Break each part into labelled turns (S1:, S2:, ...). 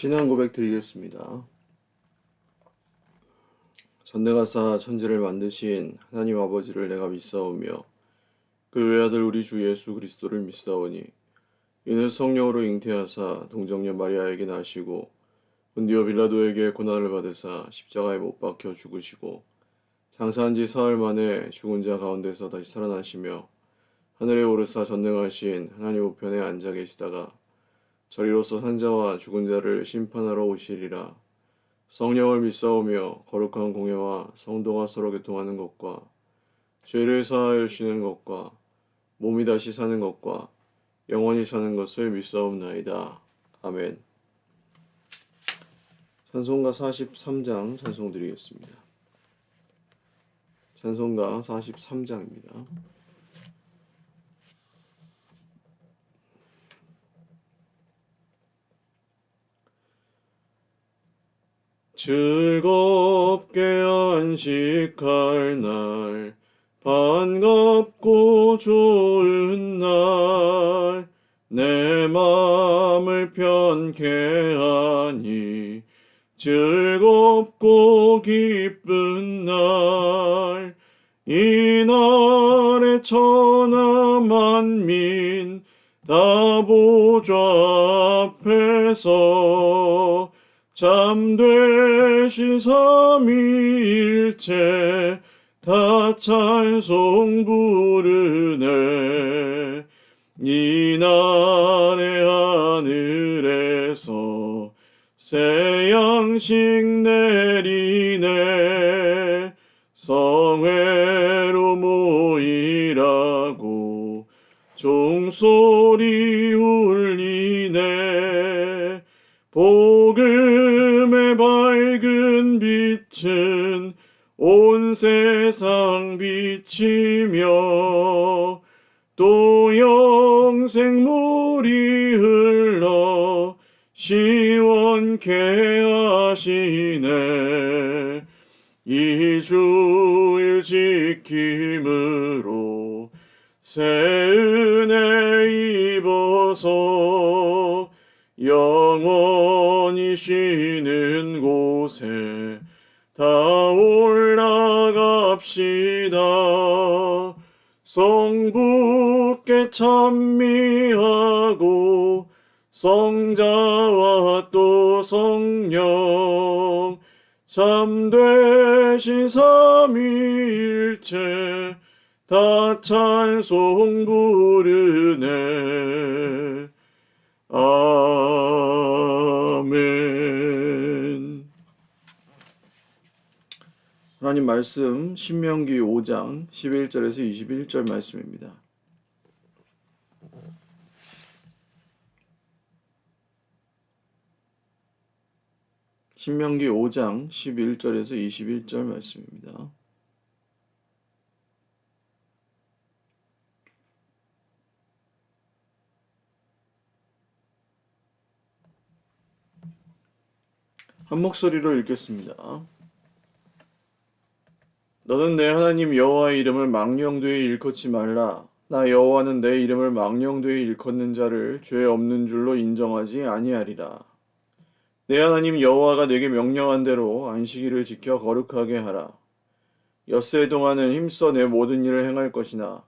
S1: 신앙 고백 드리겠습니다. 전능하사 천지를 만드신 하나님 아버지를 내가 믿사오며 그 외아들 우리 주 예수 그리스도를 믿사오니 이는 성령으로 잉태하사 동정녀 마리아에게 나시고 본디오 빌라도에게 고난을 받으사 십자가에 못 박혀 죽으시고 장사한 지 사흘 만에 죽은 자 가운데서 다시 살아나시며 하늘에 오르사 전능하신 하나님 우편에 앉아 계시다가 저리로서 산자와 죽은 자를 심판하러 오시리라. 성령을 믿사오며 거룩한 공예와 성도가 서로 교통하는 것과 죄를 사하여 주시는 것과 몸이 다시 사는 것과 영원히 사는 것을 믿사옵나이다. 아멘. 찬송가 43장 찬송 드리겠습니다. 찬송가 43장입니다. 즐겁게 안식할 날, 반갑고 좋은 날, 내 맘을 편케 하니 즐겁고 기쁜 날, 이날에 천하 만민 다 보좌 앞에서 참되신 삼위일체 다 찬송 부르네. 이날의 하늘에서 새 양식 내리네. 성회로 모이라고 종소리 울리네. 복음의 밝은 빛은 온 세상 비치며 또 영생물이 흘러 시원케 하시네. 이 주일 지킴으로 새 은혜 입어서 영원히 쉬는 곳에 다 올라갑시다. 성부께 찬미하고 성자와 또 성령 참되신 삼위일체 다 찬송 부르네. 아멘. 하나님 말씀 신명기 5장 11절에서 21절 말씀입니다. 신명기 5장 11절에서 21절 말씀입니다. 한 목소리로 읽겠습니다. 너는 내 하나님 여호와의 이름을 망령되이 일컫지 말라. 나 여호와는 내 이름을 망령되이 일컫는 자를 죄 없는 줄로 인정하지 아니하리라. 내 하나님 여호와가 내게 명령한 대로 안식일을 지켜 거룩하게 하라. 엿새 동안은 힘써 내 모든 일을 행할 것이나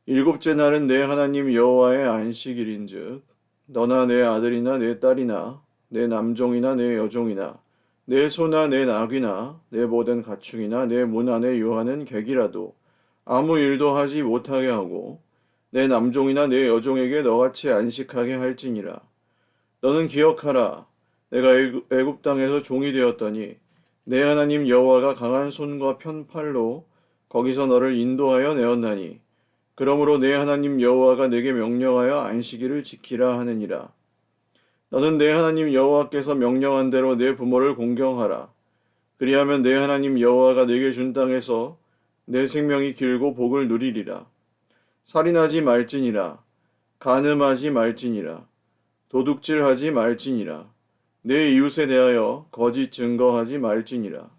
S1: 일곱째 날은 내 하나님 여호와의 안식일인즉 너나 내 아들이나 내 딸이나 내 남종이나 내 여종이나 내 소나 내 나귀나 내 모든 가축이나 내 문 안에 유하는 객이라도 아무 일도 하지 못하게 하고 내 남종이나 내 여종에게 너같이 안식하게 할지니라. 너는 기억하라. 내가 애굽 땅에서 종이 되었더니 내 하나님 여호와가 강한 손과 편팔로 거기서 너를 인도하여 내었나니 그러므로 내 하나님 여호와가 내게 명령하여 안식일을 지키라 하느니라. 너는 내 하나님 여호와께서 명령한 대로 내 부모를 공경하라. 그리하면 내 하나님 여호와가 내게 준 땅에서 내 생명이 길고 복을 누리리라. 살인하지 말지니라. 간음하지 말지니라. 도둑질하지 말지니라. 내 이웃에 대하여 거짓 증거하지 말지니라.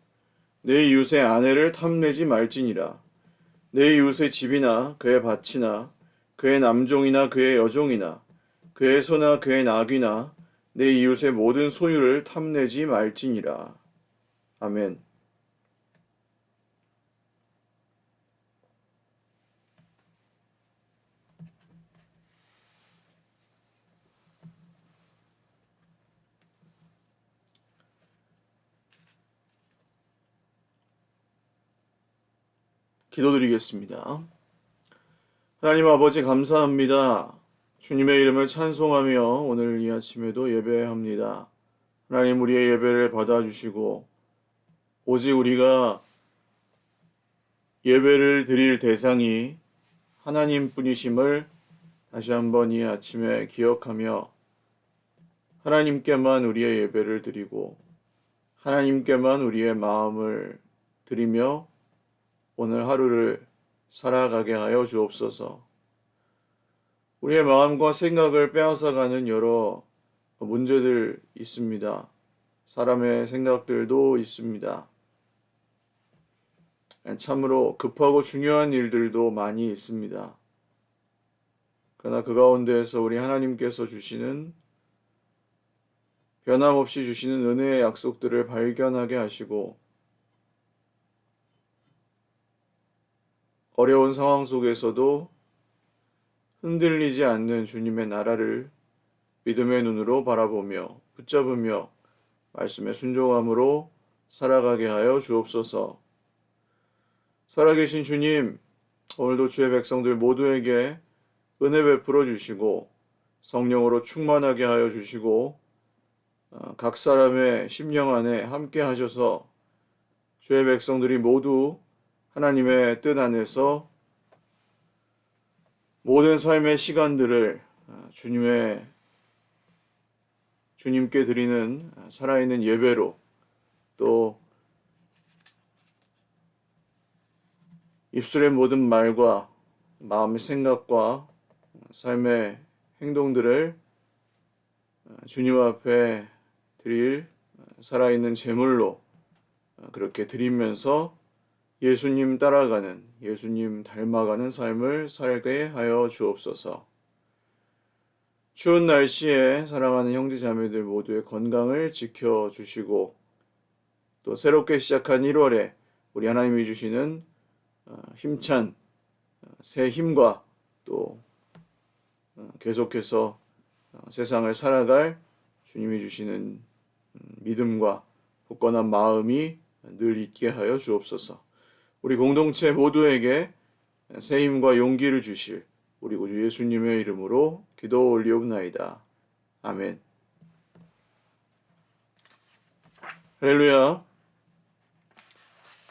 S1: 내 이웃의 아내를 탐내지 말지니라. 내 이웃의 집이나 그의 밭이나 그의 남종이나 그의 여종이나 그의 소나 그의 나귀나 내 이웃의 모든 소유를 탐내지 말지니라. 아멘. 기도드리겠습니다. 하나님 아버지 감사합니다. 주님의 이름을 찬송하며 오늘 이 아침에도 예배합니다. 하나님 우리의 예배를 받아주시고 오직 우리가 예배를 드릴 대상이 하나님뿐이심을 다시 한번 이 아침에 기억하며 하나님께만 우리의 예배를 드리고 하나님께만 우리의 마음을 드리며 오늘 하루를 살아가게 하여 주옵소서. 우리의 마음과 생각을 빼앗아가는 여러 문제들 있습니다. 사람의 생각들도 있습니다. 참으로 급하고 중요한 일들도 많이 있습니다. 그러나 그 가운데에서 우리 하나님께서 주시는 변함없이 주시는 은혜의 약속들을 발견하게 하시고 어려운 상황 속에서도 흔들리지 않는 주님의 나라를 믿음의 눈으로 바라보며 붙잡으며 말씀의 순종함으로 살아가게 하여 주옵소서. 살아계신 주님, 오늘도 주의 백성들 모두에게 은혜 베풀어 주시고 성령으로 충만하게 하여 주시고 각 사람의 심령 안에 함께 하셔서 주의 백성들이 모두 하나님의 뜻 안에서 모든 삶의 시간들을 주님께 드리는 살아있는 예배로 또 입술의 모든 말과 마음의 생각과 삶의 행동들을 주님 앞에 드릴 살아있는 제물로 그렇게 드리면서 예수님 따라가는, 예수님 닮아가는 삶을 살게 하여 주옵소서. 추운 날씨에 사랑하는 형제 자매들 모두의 건강을 지켜주시고 또 새롭게 시작한 1월에 우리 하나님이 주시는 힘찬 새 힘과 또 계속해서 세상을 살아갈 주님이 주시는 믿음과 굳건한 마음이 늘 있게 하여 주옵소서. 우리 공동체 모두에게 새 힘과 용기를 주실 우리 구주 예수님의 이름으로 기도 올리옵나이다. 아멘. 할렐루야.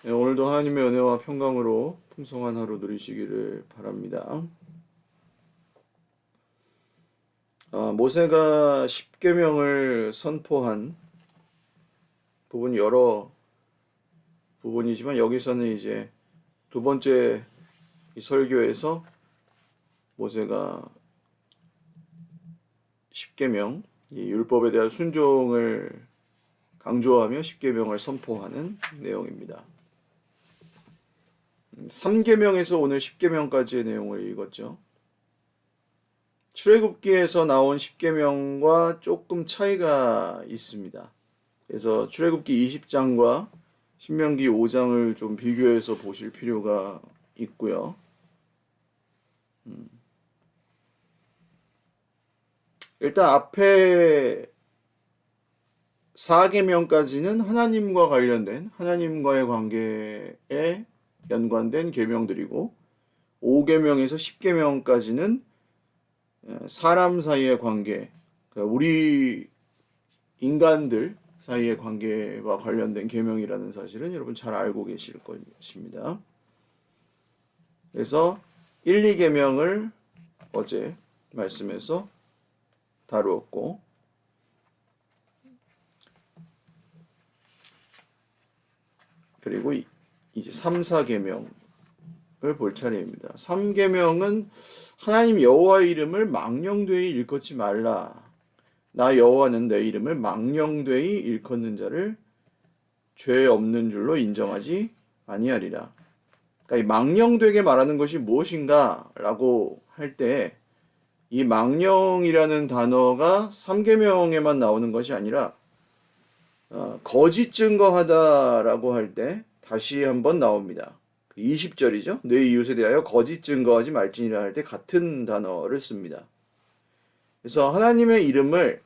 S1: 네, 오늘도 하나님의 은혜와 평강으로 풍성한 하루 누리시기를 바랍니다. 모세가 십계명을 선포한 부분이 여러 부분이지만 여기서는 이제 두 번째 이 설교에서 모세가 십계명, 이 율법에 대한 순종을 강조하며 십계명을 선포하는 내용입니다. 3계명에서 오늘 10계명까지의 내용을 읽었죠. 출애굽기에서 나온 10계명과 조금 차이가 있습니다. 그래서 출애굽기 20장과 신명기 5장을 좀 비교해서 보실 필요가 있고요. 일단 앞에 4계명까지는 하나님과 관련된 하나님과의 관계에 연관된 계명들이고 5계명에서 10계명까지는 사람 사이의 관계, 그러니까 우리 인간들 사이의 관계와 관련된 계명이라는 사실은 여러분 잘 알고 계실 것입니다. 그래서 1, 2계명을 어제 말씀에서 다루었고 그리고 이제 3, 4계명을 볼 차례입니다. 3계명은 하나님 여호와의 이름을 망령되이 일컫지 말라. 나 여호와는 내 이름을 망령되이 일컫는 자를 죄 없는 줄로 인정하지 아니하리라. 그러니까 이 망령되게 말하는 것이 무엇인가 라고 할 때 이 망령이라는 단어가 3계명에만 나오는 것이 아니라 거짓 증거하다라고 할 때 다시 한번 나옵니다. 20절이죠. 내 이웃에 대하여 거짓 증거하지 말지니라 할 때 같은 단어를 씁니다. 그래서 하나님의 이름을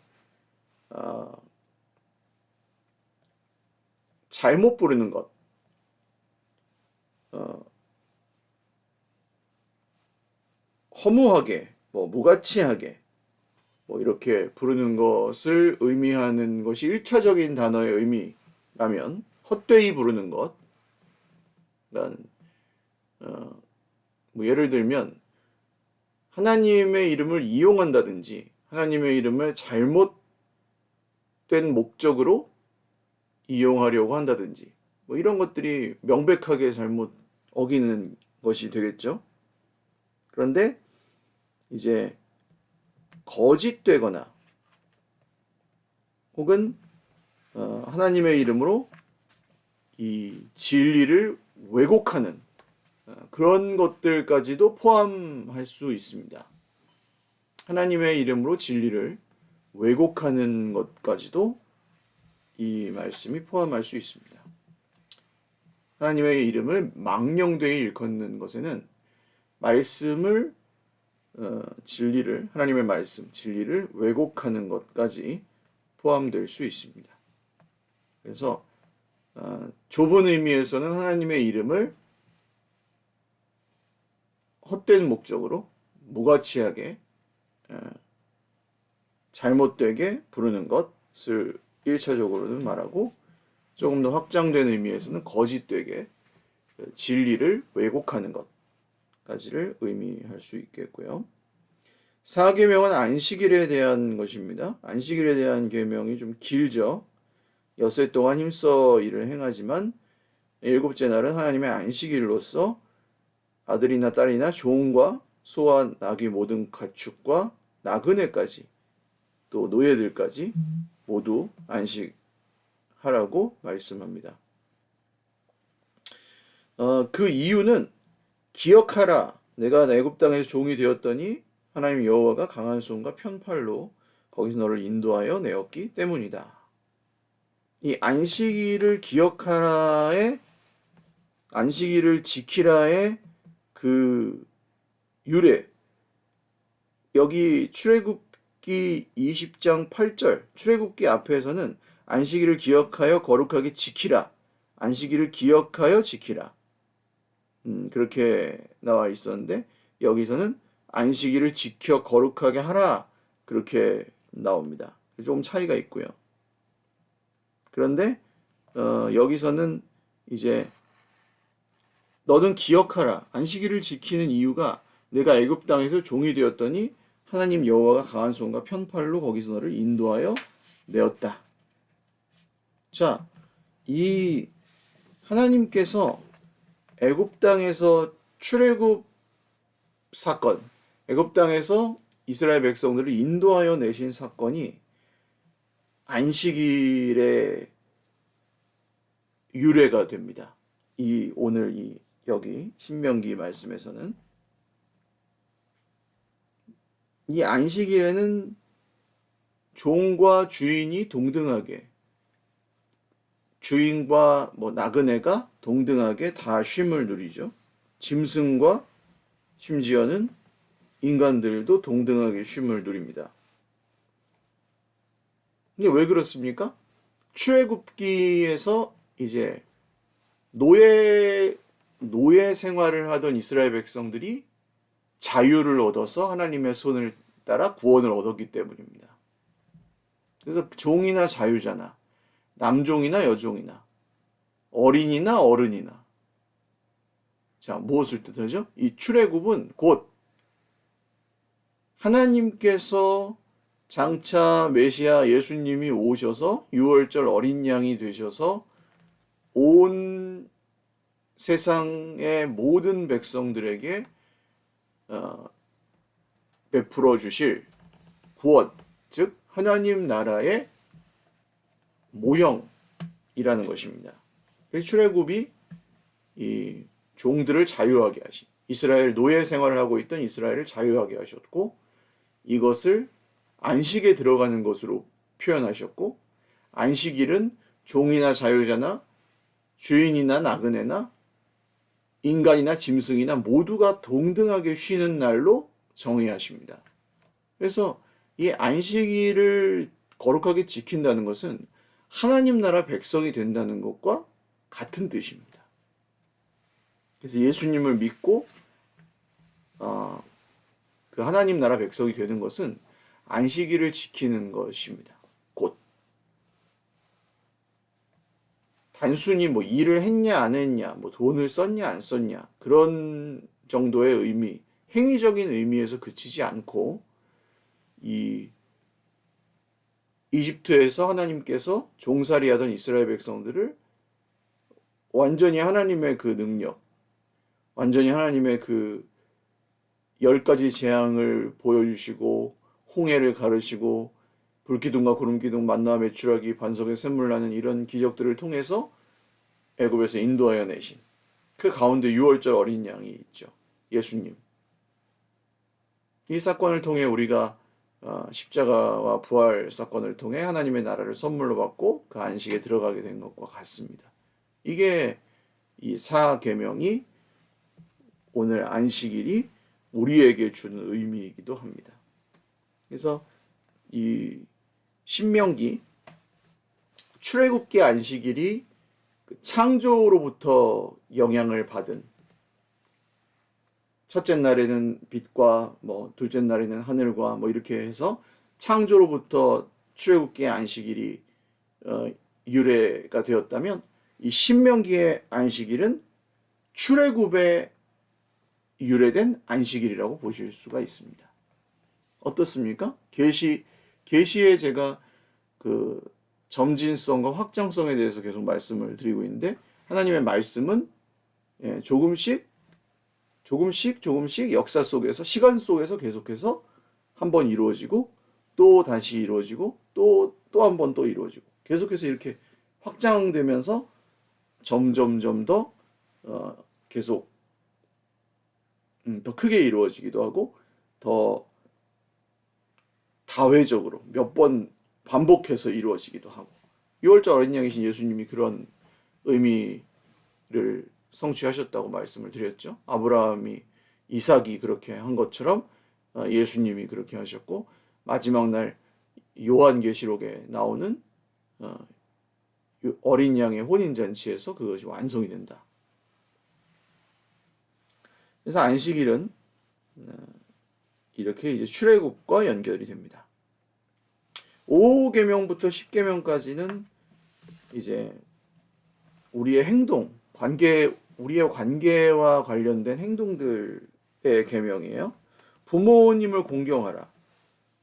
S1: 잘못 부르는 것, 허무하게, 무가치하게, 이렇게 부르는 것을 의미하는 것이 1차적인 단어의 의미라면 헛되이 부르는 것. 그러니까 예를 들면 하나님의 이름을 이용한다든지 하나님의 이름을 잘못된 목적으로 이용하려고 한다든지 이런 것들이 명백하게 잘못 어기는 것이 되겠죠. 그런데 이제 거짓되거나 혹은 하나님의 이름으로 이 진리를 왜곡하는 그런 것들까지도 포함할 수 있습니다. 하나님의 이름으로 진리를 왜곡하는 것까지도 이 말씀이 포함할 수 있습니다. 하나님의 이름을 망령되이 일컫는 것에는 말씀을 진리를 하나님의 말씀 진리를 왜곡하는 것까지 포함될 수 있습니다. 그래서 좁은 의미에서는 하나님의 이름을 헛된 목적으로 무가치하게 잘못되게 부르는 것을 1차적으로는 말하고 조금 더 확장된 의미에서는 거짓되게 진리를 왜곡하는 것까지를 의미할 수 있겠고요. 4계명은 안식일에 대한 것입니다. 안식일에 대한 계명이 좀 길죠. 엿새 동안 힘써 일을 행하지만 일곱째 날은 하나님의 안식일로서 아들이나 딸이나 종과 소와 나귀 모든 가축과 나그네까지 또 노예들까지 모두 안식하라고 말씀합니다. 그 이유는 기억하라 내가 애굽 땅에서 종이 되었더니 하나님 여호와가 강한 손과 편팔로 거기서 너를 인도하여 내었기 때문이다. 이 안식일을 기억하라의 안식일을 지키라의 그 유래 여기 출애굽기 20장 8절 출애굽기 앞에서는 안식일을 기억하여 거룩하게 지키라 안식일을 기억하여 지키라 그렇게 나와 있었는데 여기서는 안식일을 지켜 거룩하게 하라 그렇게 나옵니다. 조금 차이가 있고요. 그런데 여기서는 이제 너는 기억하라. 안식일을 지키는 이유가 내가 애굽 땅에서 종이 되었더니 하나님 여호와가 강한 손과 편팔로 거기서 너를 인도하여 내었다. 자, 이 하나님께서 애굽 땅에서 출애굽 사건, 애굽 땅에서 이스라엘 백성들을 인도하여 내신 사건이 안식일의 유래가 됩니다. 오늘 여기 신명기 말씀에서는 이 안식일에는 종과 주인이 동등하게 주인과 나그네가 동등하게 다 쉼을 누리죠. 짐승과 심지어는 인간들도 동등하게 쉼을 누립니다. 이게 왜 그렇습니까? 출애굽기에서 이제 노예 생활을 하던 이스라엘 백성들이 자유를 얻어서 하나님의 손을 따라 구원을 얻었기 때문입니다. 그래서 종이나 자유자나 남종이나 여종이나 어린이나 어른이나 자 무엇을 뜻하죠? 이 출애굽은 곧 하나님께서 장차 메시아 예수님이 오셔서 유월절 어린 양이 되셔서 온 세상의 모든 백성들에게 베풀어 주실 구원, 즉 하나님 나라의 모형이라는 것입니다. 출애굽이 이 종들을 자유하게 하신 이스라엘 노예 생활을 하고 있던 이스라엘을 자유하게 하셨고 이것을 안식에 들어가는 것으로 표현하셨고, 안식일은 종이나 자유자나 주인이나 나그네나 인간이나 짐승이나 모두가 동등하게 쉬는 날로 정의하십니다. 그래서 이 안식일을 거룩하게 지킨다는 것은 하나님 나라 백성이 된다는 것과 같은 뜻입니다. 그래서 예수님을 믿고 그 하나님 나라 백성이 되는 것은 안식일을 지키는 것입니다. 곧 단순히 뭐 일을 했냐 안 했냐, 뭐 돈을 썼냐 안 썼냐 그런 정도의 의미, 행위적인 의미에서 그치지 않고 이 이집트에서 하나님께서 종살이하던 이스라엘 백성들을 완전히 하나님의 그 능력, 완전히 하나님의 그 10가지 재앙을 보여주시고 홍해를 가르시고 불기둥과 구름기둥 만나와 메추라기 반석에 샘물 나는 이런 기적들을 통해서 애굽에서 인도하여 내신 그 가운데 유월절 어린 양이 있죠. 예수님. 이 사건을 통해 우리가 십자가와 부활 사건을 통해 하나님의 나라를 선물로 받고 그 안식에 들어가게 된 것과 같습니다. 이게 이 사계명이 오늘 안식일이 우리에게 주는 의미이기도 합니다. 그래서 이 신명기 출애굽기 안식일이 창조로부터 영향을 받은 첫째 날에는 빛과 뭐 둘째 날에는 하늘과 뭐 이렇게 해서 창조로부터 출애굽기의 안식일이 유래가 되었다면 이 신명기의 안식일은 출애굽에 유래된 안식일이라고 보실 수가 있습니다. 어떻습니까? 계시에 제가 그 점진성과 확장성에 대해서 계속 말씀을 드리고 있는데 하나님의 말씀은 조금씩 역사 속에서 시간 속에서 계속해서 한 번 이루어지고 또 다시 이루어지고 또 한 번 또 이루어지고 계속해서 이렇게 확장되면서 점점점 더 계속 더 크게 이루어지기도 하고 더 다회적으로 몇 번 반복해서 이루어지기도 하고 6월절 어린 양이신 예수님이 그런 의미를 성취하셨다고 말씀을 드렸죠. 아브라함이 이삭이 그렇게 한 것처럼 예수님이 그렇게 하셨고 마지막 날 요한계시록에 나오는 어린 양의 혼인잔치에서 그것이 완성이 된다. 그래서 안식일은 이렇게 이제 출애굽과 연결이 됩니다. 5계명부터 10계명까지는 이제 우리의 행동, 우리의 관계와 관련된 행동들의 계명이에요. 부모님을 공경하라.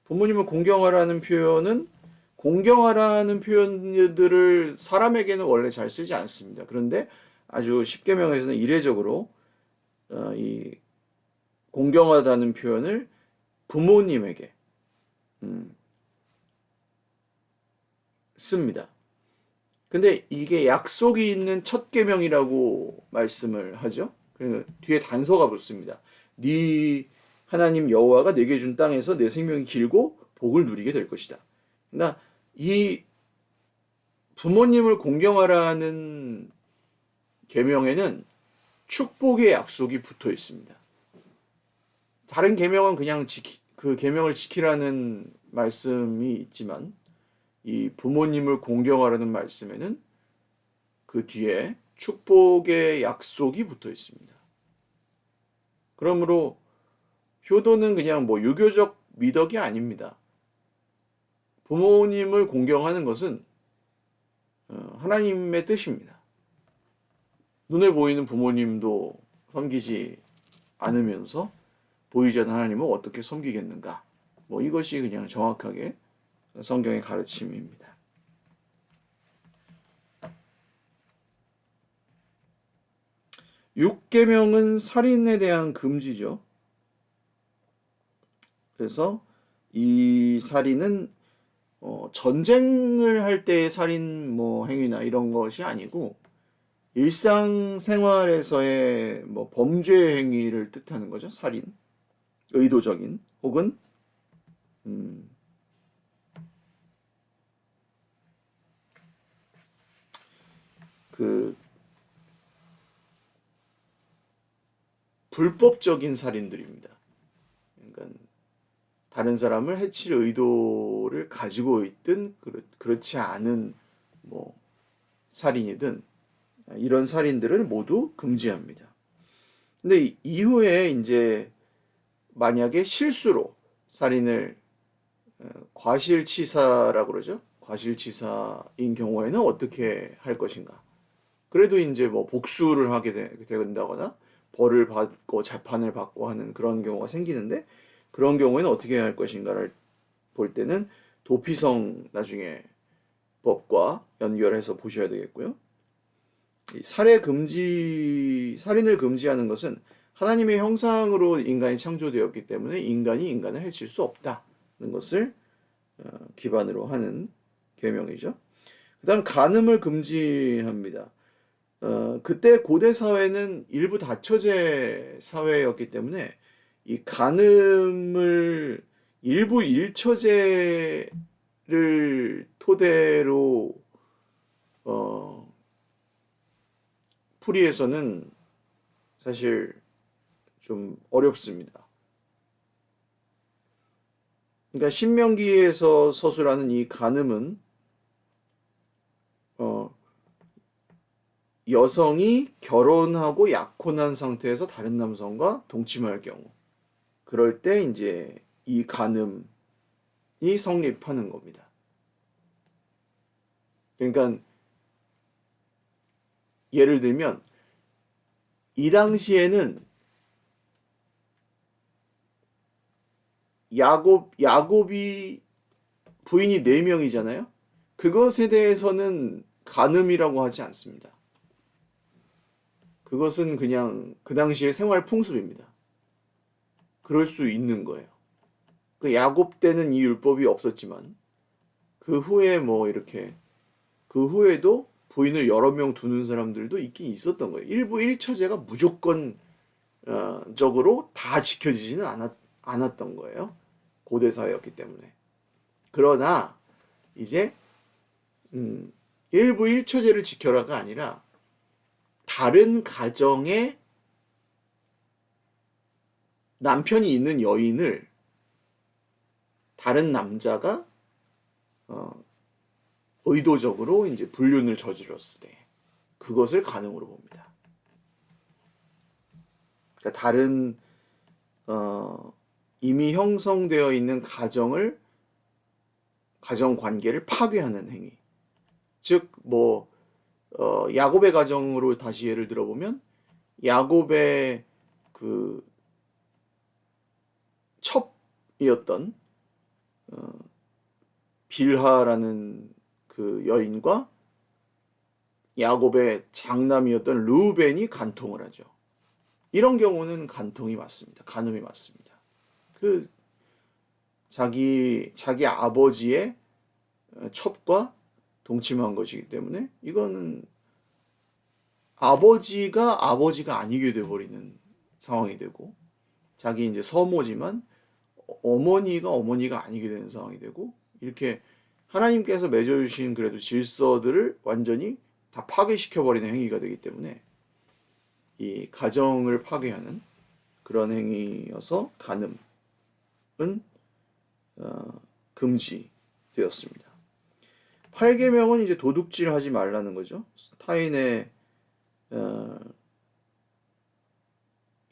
S1: 부모님을 공경하라는 표현은 공경하라는 표현들을 사람에게는 원래 잘 쓰지 않습니다. 그런데 아주 10계명에서는 이례적으로 이 공경하다는 표현을 부모님에게 씁니다. 근데 이게 약속이 있는 첫 계명이라고 말씀을 하죠. 그러니까 뒤에 단서가 붙습니다. 네 하나님 여호와가 내게 준 땅에서 내 생명이 길고 복을 누리게 될 것이다. 그러니까 이 부모님을 공경하라는 계명에는 축복의 약속이 붙어 있습니다. 다른 계명은 그냥 그 계명을 지키라는 말씀이 있지만 이 부모님을 공경하라는 말씀에는 그 뒤에 축복의 약속이 붙어 있습니다. 그러므로 효도는 그냥 뭐 유교적 미덕이 아닙니다. 부모님을 공경하는 것은 하나님의 뜻입니다. 눈에 보이는 부모님도 섬기지 않으면서 보이지 않는 하나님을 어떻게 섬기겠는가? 뭐 이것이 그냥 정확하게 성경의 가르침입니다. 육계명은 살인에 대한 금지죠. 그래서 이 살인은 전쟁을 할 때의 살인 뭐 행위나 이런 것이 아니고 일상생활에서의 뭐 범죄 행위를 뜻하는 거죠. 살인, 의도적인 혹은 음, 그 불법적인 살인들입니다. 그러니까 다른 사람을 해칠 의도를 가지고 있든 그렇지 않은 뭐 살인이든 이런 살인들을 모두 금지합니다. 근데 이후에 이제 만약에 실수로 살인을 과실치사라고 그러죠. 과실치사인 경우에는 어떻게 할 것인가? 그래도 이제 뭐 복수를 하게 된다거나 벌을 받고 재판을 받고 하는 그런 경우가 생기는데 그런 경우에는 어떻게 할 것인가를 볼 때는 도피성 나중에 법과 연결해서 보셔야 되겠고요. 이 살인을 금지하는 것은 하나님의 형상으로 인간이 창조되었기 때문에 인간이 인간을 해칠 수 없다는 것을 기반으로 하는 계명이죠. 그다음 간음을 금지합니다. 그때 고대 사회는 일부 다처제 사회였기 때문에 이 간음을 일부 일처제를 토대로 어, 풀이해서는 사실 좀 어렵습니다. 그러니까 신명기에서 서술하는 이 간음은 어, 여성이 결혼하고 약혼한 상태에서 다른 남성과 동침할 경우 그럴 때 이제 이 간음이 성립하는 겁니다. 그러니까 예를 들면 이 당시에는 야곱이 부인이 4명이잖아요. 그것에 대해서는 간음이라고 하지 않습니다. 그것은 그냥 그 당시의 생활 풍습입니다. 그럴 수 있는 거예요. 그 야곱 때는 이 율법이 없었지만 그 후에 뭐 이렇게 그 후에도 부인을 여러 명 두는 사람들도 있긴 있었던 거예요. 일부 일처제가 무조건 적으로 다 지켜지지는 않았던 거예요. 고대 사회였기 때문에. 그러나 이제 일부 일처제를 지켜라가 아니라 다른 가정에 남편이 있는 여인을 다른 남자가 어, 의도적으로 이제 불륜을 저질렀을 때 그것을 간음으로 봅니다. 그러니까 다른 어, 이미 형성되어 있는 가정 관계를 파괴하는 행위. 즉 뭐 야곱의 가정으로 다시 예를 들어보면 야곱의 그 첩이었던 빌하라는 그 여인과 야곱의 장남이었던 르우벤이 간통을 하죠. 이런 경우는 간통이 맞습니다. 간음이 맞습니다. 그 자기 아버지의 첩과 동침한 것이기 때문에 이거는 아버지가 아니게 돼버리는 상황이 되고 자기 이제 서모지만 어머니가 아니게 되는 상황이 되고 이렇게 하나님께서 맺어주신 그래도 질서들을 완전히 다 파괴시켜버리는 행위가 되기 때문에 이 가정을 파괴하는 그런 행위여서 간음은 금지되었습니다. 8계명은 이제 도둑질하지 말라는 거죠. 타인의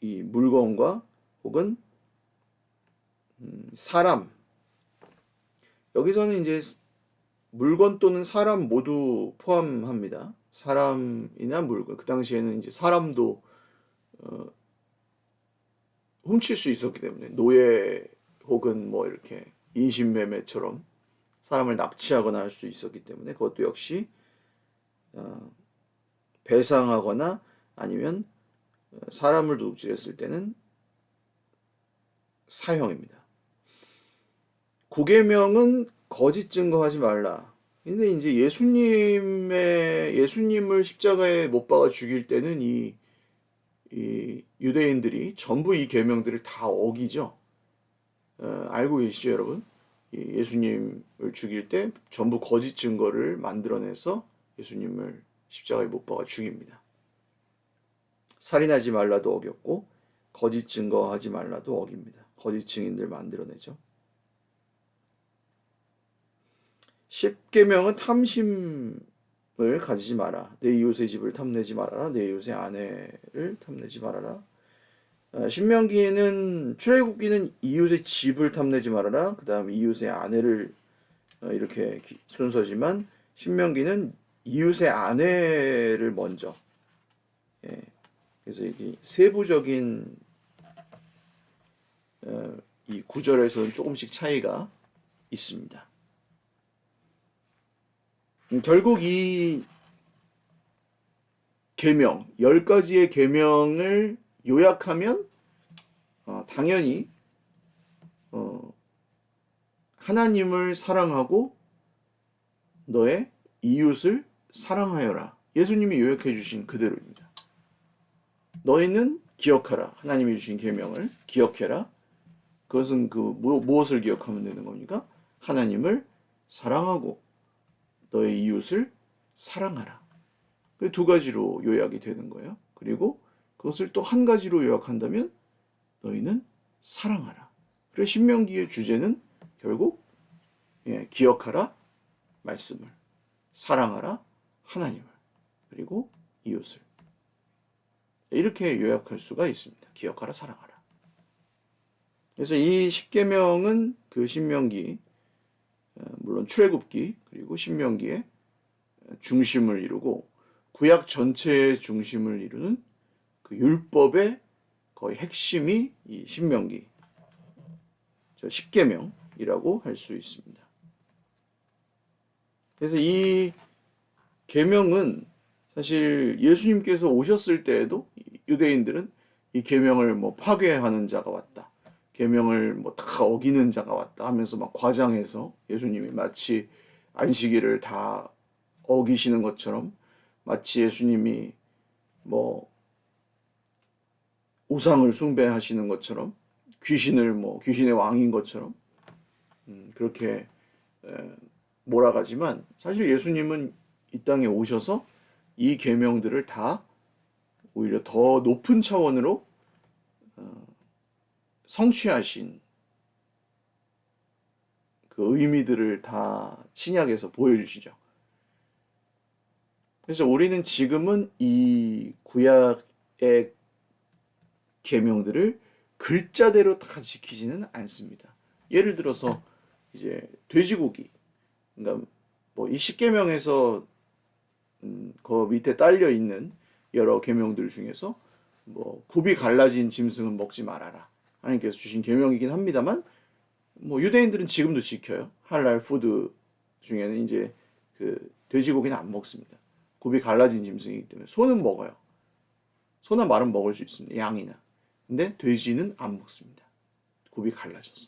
S1: 이 물건과 혹은 사람 여기서는 이제 물건 또는 사람 모두 포함합니다. 사람이나 물건 그 당시에는 이제 사람도 훔칠 수 있었기 때문에 노예 혹은 뭐 이렇게 인신매매처럼 사람을 납치하거나 할 수 있었기 때문에 그것도 역시 배상하거나 아니면 사람을 도둑질했을 때는 사형입니다. 9계명은 거짓 증거하지 말라. 근데 이제 예수님을 십자가에 못 박아 죽일 때는 이 유대인들이 전부 이 계명들을 다 어기죠. 알고 계시죠, 여러분? 예수님을 죽일 때 전부 거짓 증거를 만들어내서 예수님을 십자가에 못 박아 죽입니다. 살인하지 말라도 어겼고 거짓 증거하지 말라도 어깁니다. 거짓 증인들 만들어내죠. 10계명은 탐심을 가지지 마라. 내 이웃의 집을 탐내지 말아라. 내 이웃의 아내를 탐내지 말아라. 신명기는 출애굽기는 이웃의 집을 탐내지 말아라. 그 다음 이웃의 아내를 이렇게 순서지만 신명기는 이웃의 아내를 먼저. 예. 그래서 이 세부적인 이 구절에서는 조금씩 차이가 있습니다. 결국 이 계명, 10가지의 계명을 요약하면 당연히 하나님을 사랑하고 너의 이웃을 사랑하여라. 예수님이 요약해 주신 그대로입니다. 너희는 기억하라. 하나님이 주신 계명을 기억해라. 그것은 무엇을 기억하면 되는 겁니까? 하나님을 사랑하고 너의 이웃을 사랑하라. 그 두 가지로 요약이 되는 거예요. 그리고 그것을 또 한 가지로 요약한다면 너희는 사랑하라. 그래서 신명기의 주제는 결국 기억하라 말씀을, 사랑하라 하나님을, 그리고 이웃을. 이렇게 요약할 수가 있습니다. 기억하라, 사랑하라. 그래서 이 10계명은 그 신명기, 물론 출애굽기 그리고 신명기의 중심을 이루고 구약 전체의 중심을 이루는 그 율법의 거의 핵심이 이 신명기, 10계명이라고 할 수 있습니다. 그래서 이 계명은 사실 예수님께서 오셨을 때에도 유대인들은 이 계명을 뭐 파괴하는 자가 왔다, 계명을 뭐 다 어기는 자가 왔다 하면서 막 과장해서 예수님이 마치 안식일을 다 어기시는 것처럼, 마치 예수님이 뭐 우상을 숭배하시는 것처럼, 귀신의 왕인 것처럼 그렇게 몰아가지만, 사실 예수님은 이 땅에 오셔서 이 계명들을 다 오히려 더 높은 차원으로 성취하신 그 의미들을 다 신약에서 보여주시죠. 그래서 우리는 지금은 이 구약의 계명들을 글자대로 다 지키지는 않습니다. 예를 들어서 이제 돼지고기, 그러니까 뭐 이 10계명에서 그 밑에 딸려 있는 여러 계명들 중에서 뭐 굽이 갈라진 짐승은 먹지 말아라, 하나님께서 주신 계명이긴 합니다만, 뭐 유대인들은 지금도 지켜요. 할랄 푸드 중에는 이제 그 돼지고기는 안 먹습니다. 굽이 갈라진 짐승이기 때문에. 소는 먹어요. 소나 말은 먹을 수 있습니다. 양이나. 근데 돼지는 안 먹습니다. 굽이 갈라져서.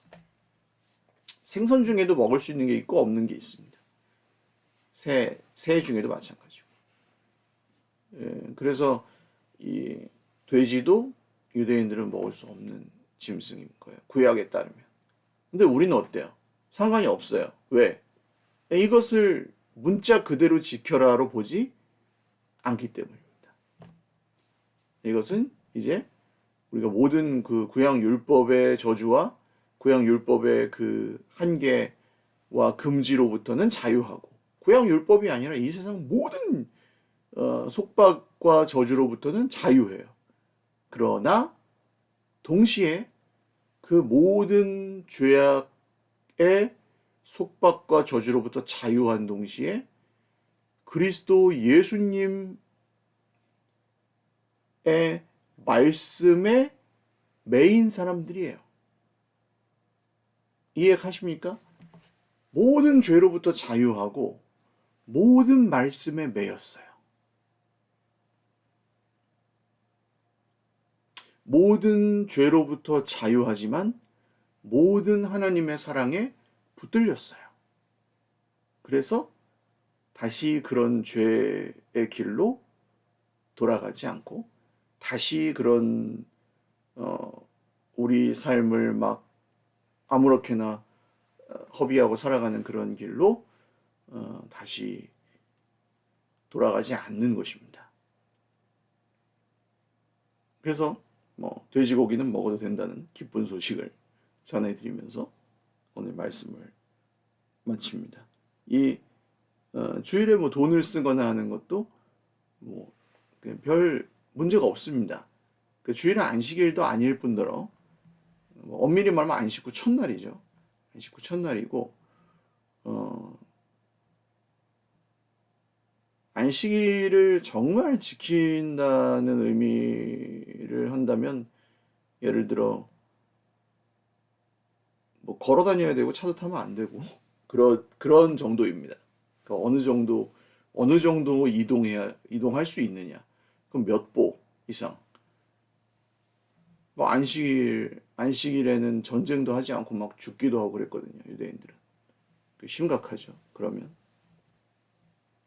S1: 생선 중에도 먹을 수 있는 게 있고 없는 게 있습니다. 새 중에도 마찬가지고. 그래서 이 돼지도 유대인들은 먹을 수 없는 짐승인 거예요. 구약에 따르면. 근데 우리는 어때요? 상관이 없어요. 왜? 이것을 문자 그대로 지켜라로 보지 않기 때문입니다. 이것은 이제 우리가 모든 그 구약 율법의 저주와 구약 율법의 그 한계와 금지로부터는 자유하고, 구약 율법이 아니라 이 세상 모든 속박과 저주로부터는 자유해요. 그러나 동시에 그 모든 죄악의 속박과 저주로부터 자유한 동시에 그리스도 예수님의 말씀에 매인 사람들이에요. 이해하십니까? 모든 죄로부터 자유하고 모든 말씀에 매였어요. 모든 죄로부터 자유하지만 모든 하나님의 사랑에 붙들렸어요. 그래서 다시 그런 죄의 길로 돌아가지 않고, 다시 그런 우리 삶을 막 아무렇게나 허비하고 살아가는 그런 길로 다시 돌아가지 않는 것입니다. 그래서 뭐 돼지고기는 먹어도 된다는 기쁜 소식을 전해드리면서 오늘 말씀을 마칩니다. 이 주일에 뭐 돈을 쓰거나 하는 것도 뭐 별 문제가 없습니다. 그 주일은 안식일도 아닐 뿐더러 뭐 엄밀히 말하면 안식 후 첫날이죠. 안식 후 첫날이고 안식일을 정말 지킨다는 의미를 한다면 예를 들어 뭐 걸어 다녀야 되고 차도 타면 안 되고 그런 정도입니다. 그러니까 어느 정도 이동할 수 있느냐? 그럼 몇 보 이상? 뭐 안식일에는 전쟁도 하지 않고 막 죽기도 하고 그랬거든요. 유대인들은 심각하죠. 그러면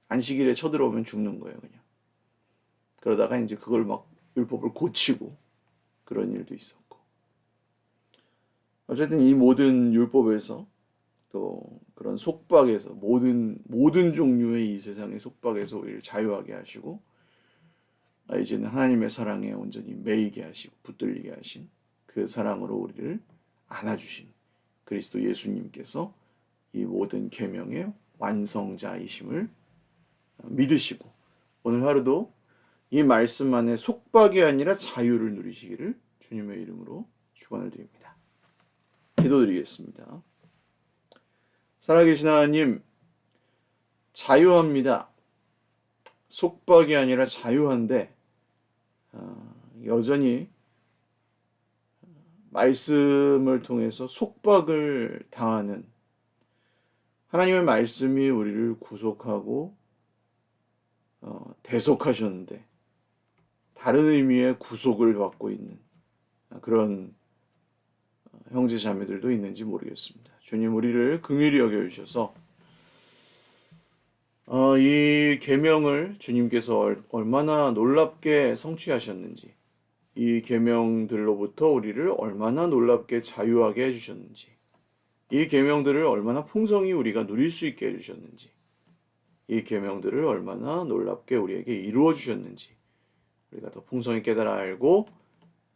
S1: 안식일에 쳐들어오면 죽는 거예요, 그냥. 그러다가 이제 그걸 막 율법을 고치고 그런 일도 있었고. 어쨌든 이 모든 율법에서 또 그런 속박에서 모든 종류의 이 세상의 속박에서 우리를 자유하게 하시고 이제는 하나님의 사랑에 온전히 매이게 하시고 붙들리게 하신 그 사랑으로 우리를 안아주신 그리스도 예수님께서 이 모든 계명의 완성자이심을 믿으시고 오늘 하루도 이 말씀 안에 속박이 아니라 자유를 누리시기를 주님의 이름으로 축원을 드립니다. 기도드리겠습니다. 살아계신 하나님, 자유합니다. 속박이 아니라 자유한데 여전히 말씀을 통해서 속박을 당하는 하나님의 말씀이 우리를 구속하고 대속하셨는데 다른 의미의 구속을 받고 있는 그런 형제 자매들도 있는지 모르겠습니다. 주님 우리를 긍휼히 여겨주셔서 이 계명을 주님께서 얼마나 놀랍게 성취하셨는지 이 계명들로부터 우리를 얼마나 놀랍게 자유하게 해주셨는지 이 계명들을 얼마나 풍성히 우리가 누릴 수 있게 해주셨는지 이 계명들을 얼마나 놀랍게 우리에게 이루어 주셨는지 우리가 더 풍성히 깨달아 알고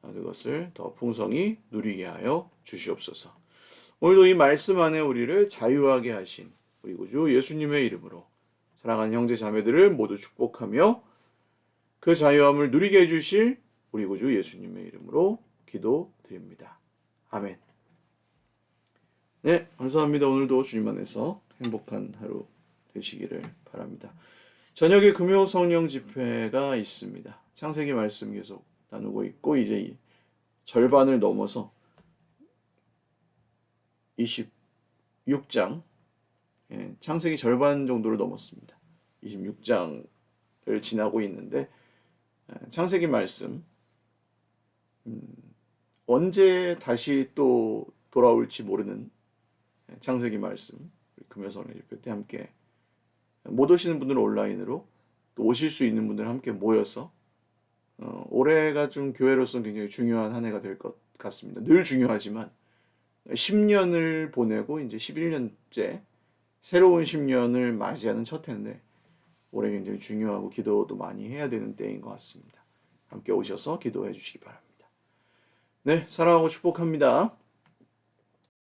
S1: 그것을 더 풍성히 누리게 하여 주시옵소서. 오늘도 이 말씀 안에 우리를 자유하게 하신 우리 구주 예수님의 이름으로 사랑하는 형제 자매들을 모두 축복하며 그 자유함을 누리게 해주실 우리 구주 예수님의 이름으로 기도드립니다. 아멘. 네, 감사합니다. 오늘도 주님 안에서 행복한 하루 되시기를 바랍니다. 저녁에 금요 성령 집회가 있습니다. 창세기 말씀 계속 나누고 있고 이제 절반을 넘어서 26장 창세기 절반 정도를 넘었습니다. 26장을 지나고 있는데 창세기 말씀 언제 다시 또 돌아올지 모르는 창세기 말씀 금요 성령 집회 때 함께 못 오시는 분들은 온라인으로 또 오실 수 있는 분들은 함께 모여서 올해가 좀 교회로서 굉장히 중요한 한 해가 될 것 같습니다. 늘 중요하지만 10년을 보내고 이제 11년째 새로운 10년을 맞이하는 첫 해인데 올해 굉장히 중요하고 기도도 많이 해야 되는 때인 것 같습니다. 함께 오셔서 기도해 주시기 바랍니다. 네, 사랑하고 축복합니다.